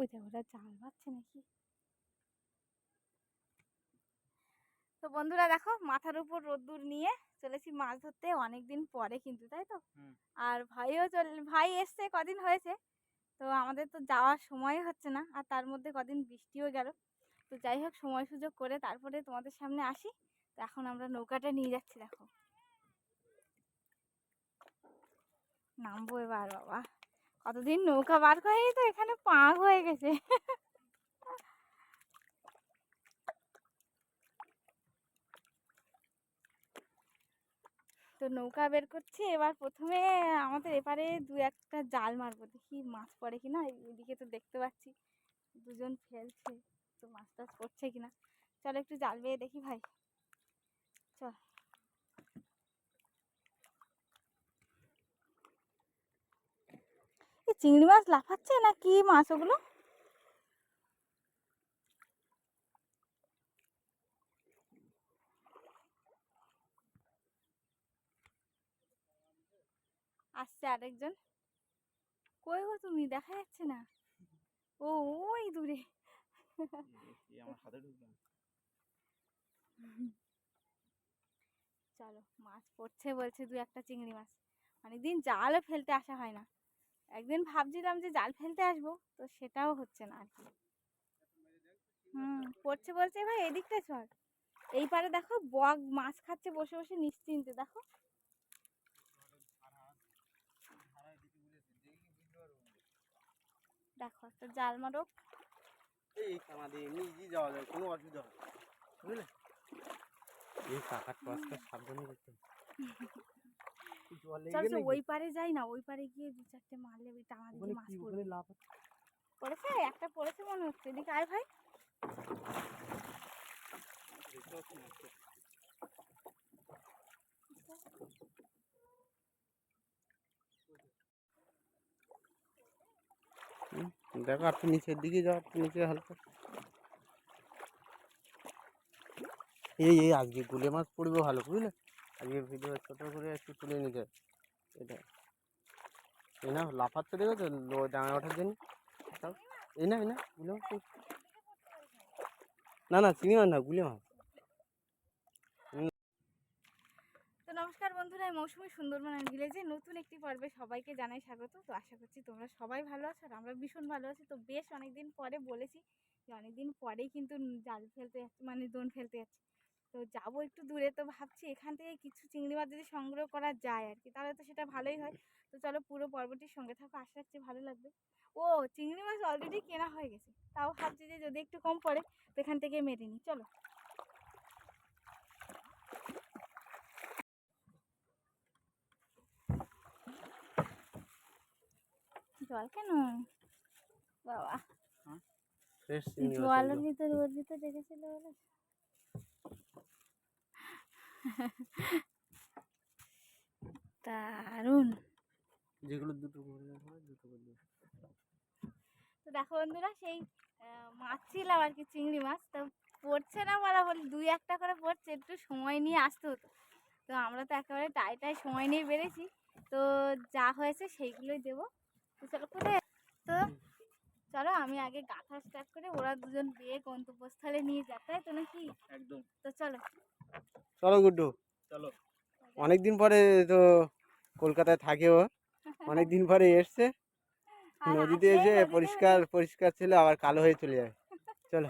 ওই যে ওরা জাল পাচ্ছে নাকি। তো বন্ধুরা দেখো মাথার উপর রোদ্দুর নিয়ে চলেছি মাছ ধরতে, অনেকদিন পরে কিন্তু, তাই তো। আর ভাই এসছে কদিন হয়েছে, তো আমাদের তো যাওয়ার সময় হচ্ছে না, আর তার মধ্যে কদিন বৃষ্টিও গেল। তো যাই হোক সময় সুযোগ করে তারপরে তোমাদের সামনে আসি। তো এখন আমরা নৌকাটা নিয়ে যাচ্ছি, দেখো নামবো এবার। বাবা কতদিন নৌকা বার করেনি, তো এখানে পাক হয়ে গেছে। তো নৌকা বের করছি এবার। প্রথমে আমাদের এপারে দু একটা জাল মারবো, দেখি মাছ পড়ে কিনা। এইদিকে তো দেখতে পাচ্ছি দুজন ফেলছে, তো মাছ টাছ পড়ছে কিনা। চলো একটু জাল বেয়ে দেখি ভাই, চল। এই চিংড়ি মাছ লাফাচ্ছে না কি মাছ ওগুলো? আসছে আরেকজন। কই গো তুমি, দেখা যাচ্ছে না। ও ওই দূরে। চলো মাছ পড়ছে বলছে, দু একটা চিংড়ি মাছ। অনেকদিন জালও ফেলতে আসা হয় না। একদিন ভাবছিলাম যে জাল ফেলতে আসবো, তো সেটাও হচ্ছে না আর কি। পড়ছে বলছে ভাই এদিকটা চল। এই পারে দেখো বক মাছ খাচ্ছে বসে বসে নিশ্চিন্তে, দেখো। দেখো একটা জাল মারক। এই আমাদের এমনি যাওয়া যায়, কোনো অসুবিধা হবে বুঝলে। এই কাকার টসটা সাবধানে করতে হবে। চল ওই পারে যাই না, ওই পারে গিয়ে দু চারটে মারলে ওই টানা দিকে মাছ পড়বে। পড়েছে একটা, পড়েছে মনে হচ্ছে। এদিকে আয় ভাই। দেখো একটু নিচের দিকে যাও, একটু নিচে হালকা। এই আজকে গুলে মাছ পড়বে ভালো বুঝলে। আজকে ভিডিও ছোটো করে একটু তুলে নিতে এটা। এই না লাফাচ্ছে দেখেছো ডাঙায় ওঠার জন্য। এই না গুলে মাছ। না চিংড়ি মাছ না, গুলে মাছ। তো নমস্কার বন্ধুরা, মৌসুমী সুন্দরবন অ্যান্ড ভিলেজে নতুন একটি পর্বে সবাইকে জানাই স্বাগত। তো আশা করছি তোমরা সবাই ভালো আছো, আর আমরা ভীষণ ভালো আছি। তো বেশ অনেকদিন পরে বলেছি যে অনেকদিন পরেই কিন্তু জাল ফেলতে যাচ্ছি, মানে দোন ফেলতে যাচ্ছি। তো যাবো একটু দূরে, তো ভাবছি এখান থেকে কিছু চিংড়ি মাছ যদি সংগ্রহ করা যায় আর কি, তাহলে তো সেটা ভালোই হয়। তো চলো পুরো পর্বটির সঙ্গে থাকো, আশা রাখছি ভালো লাগবে। ও চিংড়ি মাছ অলরেডি কেনা হয়ে গেছে, তাও ভাবছি যে যদি একটু কম পড়ে তো এখান থেকে মেরে নিই, চলো। জল কেন বাবা, জলের ভিতরে ওর ভিতরে রেখেছিল বলে। দারুণ। যেগুলো দুটো করে হয় দুটো করে। তো দেখো বন্ধুরা, সেই মারছিলাম আর কি চিংড়ি মাছ, তো পড়ছে না বলা বলি, দুই একটা করে পড়ছে, একটু সময় নিয়ে আসতে হতো। তো আমরা তো একেবারে টাই সময় নিয়ে বেরিয়েছি, তো যা হয়েছে সেইগুলোই দেবো। তো চলো কোথায়, তো চলো আমি আগে গাথা স্টার্ট করে ওরা দুজন বিয়ে গন্তব্যস্থলে নিয়ে যাক, তাই তো নাকি? একদম। তো চলো চলো গুড্ডু, চলো। অনেকদিন পরে তো কলকাতায় থাকে ও, অনেকদিন পরে এসছে। নদীতে এসে পরিষ্কার ছিল, আবার কালো হয়ে চলে যায়। চলো।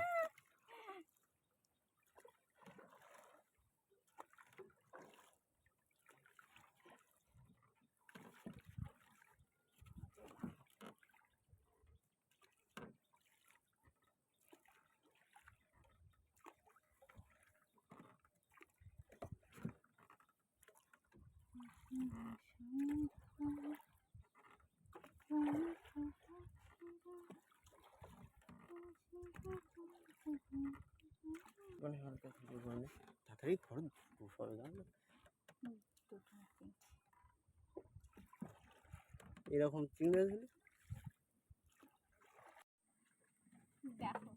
তাড়াতাড়ি ধরো, এরকম চিংড়ি মাছ দেখো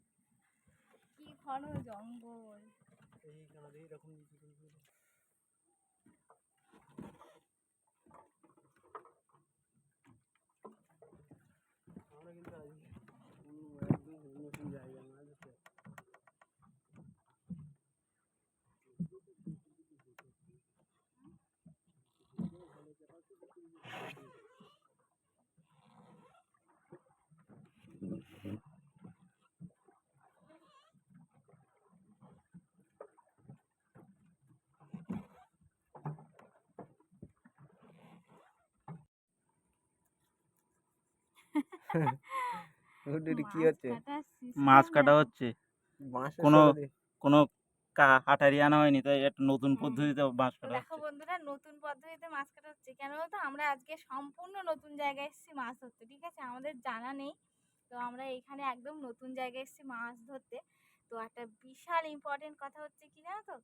কি ঘন জঙ্গল। এইরকম আমরা কিন্তু গুড্ডু এটা কি মাছ হচ্ছে? কাটার মাছ system কাটা দেখো। হচ্ছে, বাঁশের কোনো সঙ্গে দিয়ে? কোনো কাটারি আনা হয়নি, তাই একটা নতুন হুম। পদ্ধতিতে মাছ তো কাটা দেখো হচ্ছে। বন্ধুরা, নতুন পদ্ধতিতে মাছ কাটা হচ্ছে কেন বলতো, আমরা আজকে সম্পূর্ণ নতুন জায়গায় এসেছি মাছ ধরতে, ঠিক আছে? আমাদের জানা নেই, তো আমরা এখানে একদম নতুন জায়গায় এসেছি মাছ ধরতে। তো একটা বিশাল ইম্পর্টেন্ট কথা হচ্ছে কি জানো তো,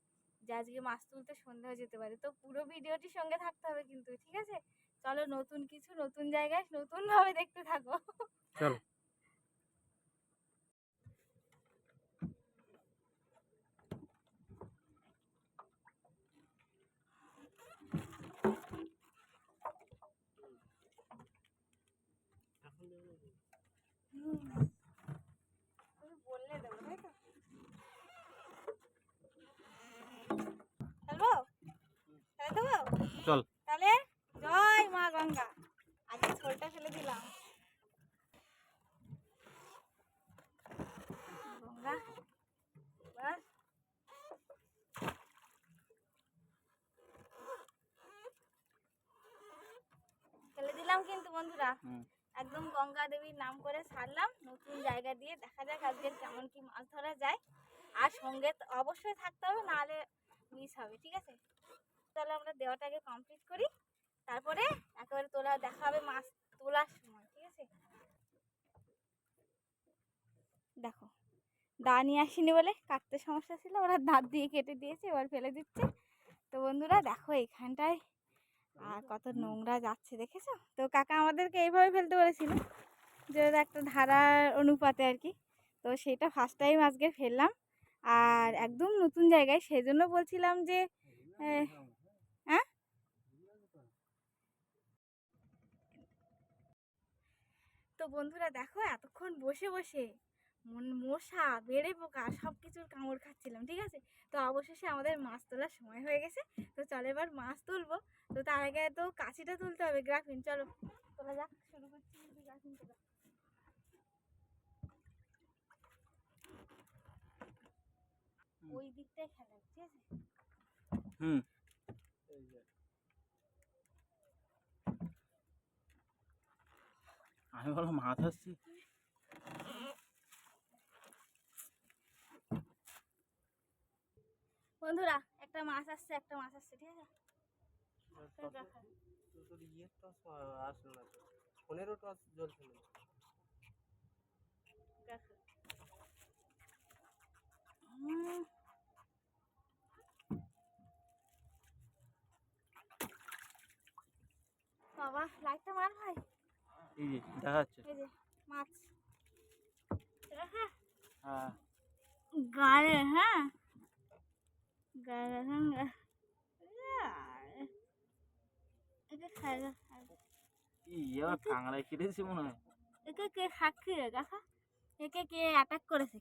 যে আজকে মাছ তুলতে সন্ধ্যা হয়ে যেতে পারে, তো পুরো ভিডিওটির সঙ্গে থাকতে হবে কিন্তু, ঠিক আছে? চলো, নতুন কিছু, নতুন জায়গায়, নতুন ভাবে দেখতে থাকো। চলো। তুমি বললে দেবো, তাই তো? চলবো, ফেলে দেবো চল। তাহলে। জয় মা গঙ্গা। আজকে ছোলটা ফেলে দিলাম। গঙ্গা, বাস। ফেলে দিলাম কিন্তু বন্ধুরা, হুম। একদম গঙ্গা দেবীর নাম করে ছাড়লাম নতুন জায়গা দিয়ে। দেখা যাক আজকে কেমন কি মাছ ধরা যায়, আর সঙ্গে তো অবশ্যই থাকতে হবে, নাহলে মিস হবে, ঠিক আছে? তাহলে আমরা দেওয়াটাকে কমপ্লিট করি, তারপরে একেবারে তোলা দেখা হবে মাছ তোলার সময়, ঠিক আছে? দেখো, দা নিয়ে আসিনি বলে কাটতে সমস্যা ছিল, ওরা দাঁত দিয়ে কেটে দিয়েছে, এবার ফেলে দিচ্ছে। তো বন্ধুরা দেখো, এখানটায় কত নোংরা যাচ্ছে দেখেছো? তো কাকা আমাদেরকে এইভাবে ফেলতে বলেছিল, যে ওটা একটা ধারার অনুপাতে আর কি। তো সেটা ফার্স্ট টাইম আজকে ফেললাম, আর একদম নতুন জায়গায়, সেই জন্য বলছিলাম যে হ্যাঁ, তো বন্ধুরা দেখো, এতক্ষণ বসে বসে মশা, বেড়ে পোকা সব কিছুর কামড় খাচ্ছিলাম, ঠিক আছে? তো অবশেষে আমাদের মাছ তোলার সময় হয়ে গেছে। তো চলো এবার মাছ তুলবো। তো তার আগে তো কাছিটা তুলতে হবে, গ্রাফিন। চলো তোলা যাক, শুরু করছি গ্রাফিন তোলা। ওই দিকটাই খেলা, ঠিক আছে? হুম। আমি বললাম মাছ আসছি। বন্ধুরা, একটা মাছ আসছে, একটা মাছ আসছে, ঠিক আছে? তোর ইয়ের টস আসলো না তো, ফোনেরও টস জ্বলছে না। বাবা, লাইটটা মার ভাই। এই যে দেখা যাচ্ছে। এই যে মাছ, হ্যাঁ। গায়ে, হ্যাঁ গায়ে, হ্যাঁ একে খায়, এবার কাঁকড়ায় কেটেছি মনে হয়। একে কে খাচ্ছে দেখা, একে কে অ্যাটাক করেছে?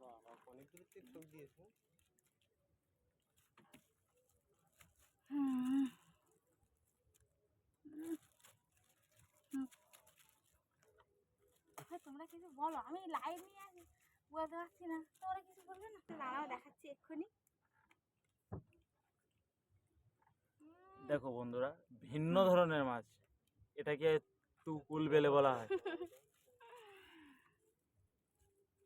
বাবা, অনেক দূর থেকে ঠোক দিয়েছে। তোমরা কিছু বলো, আমি লাইভ নিয়ে আসি, বলতে পারছি না, তোমরা কিছু বলবে না? দাঁড়াও, দেখাচ্ছি এক্ষুনি। দেখো বন্ধুরা, ভিন্ন ধরনের মাছ, এটাকে তুকুল বেলে বলা হয়।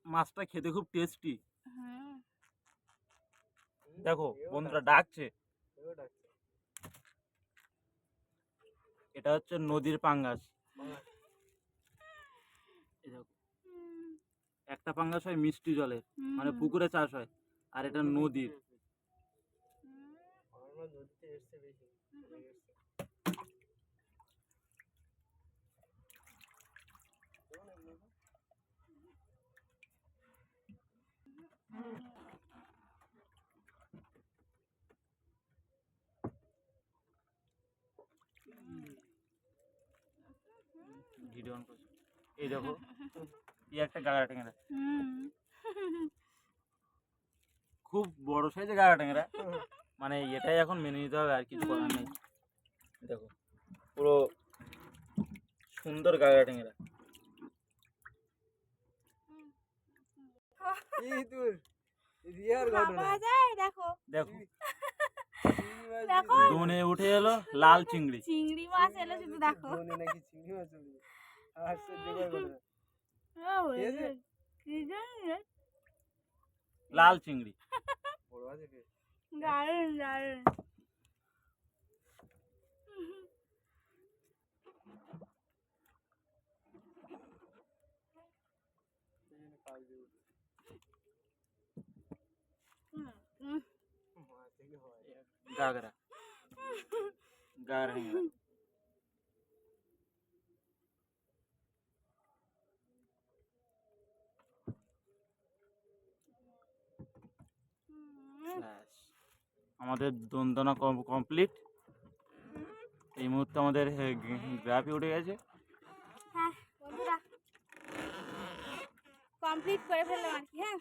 মাছটা খেতে খুব টেস্টি। হুম, দেখো বন্ধুরা ডাকছে, এও ডাকছে। এটা হচ্ছে নদীর পাঙ্গাস। এই দেখো, একটা পাঙ্গাস হয় মিষ্টি জলের, মানে পুকুরে চাষ হয়, আর এটা নদীর। আমার নদীতে এসছে বেশি, অনেক এসছে। ভিডিও অন করছি। এই দেখো, এই একটা গাগরা ট্যাংরা, খুব বড় সাইজের গাগরা ট্যাংরা, মানে এটাই এখন মেনে নিতে হবে, আর কিছু করার নেই। দেখো পুরো সুন্দর গাগরা ট্যাংরা। ভাবা যায় দেখো দেখো দেখো দোনে উঠে এলো লাল চিংড়ি। চিংড়ি মাছ এলো শুধু দেখো নাকি চিংড়ি মাছ উঠবে আশ্চর্য করবে না ও, ঠিক আছে? কি জানি রে? লাল চিংড়ি। বড় আছে কি দারুণ দারুণ মাছ থেকে হয় গাগরা গাগরা ট্যাংরা। ব্যাস, আমাদের দন্দনা কমপ্লিট। এই মুহূর্তে আমাদের গ্রাফি উঠে গেছে। হ্যাঁ বন্ধুরা কমপ্লিট করে ফেললাম আর কি। হ্যাঁ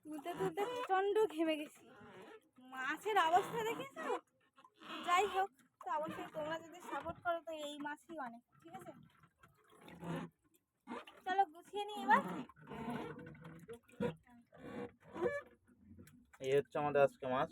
তুলতে তুলতে প্রচণ্ড ঘেমে গেছি। মাছের অবস্থা দেখেছো? যাই হোক, তো অবশ্যই তোমরা যদি সাপোর্ট করো তো এই মাছই অনেক। ঠিক আছে, চলো গুছিয়ে নিই এবার। এই হচ্ছে আমাদের আজকে মাছ।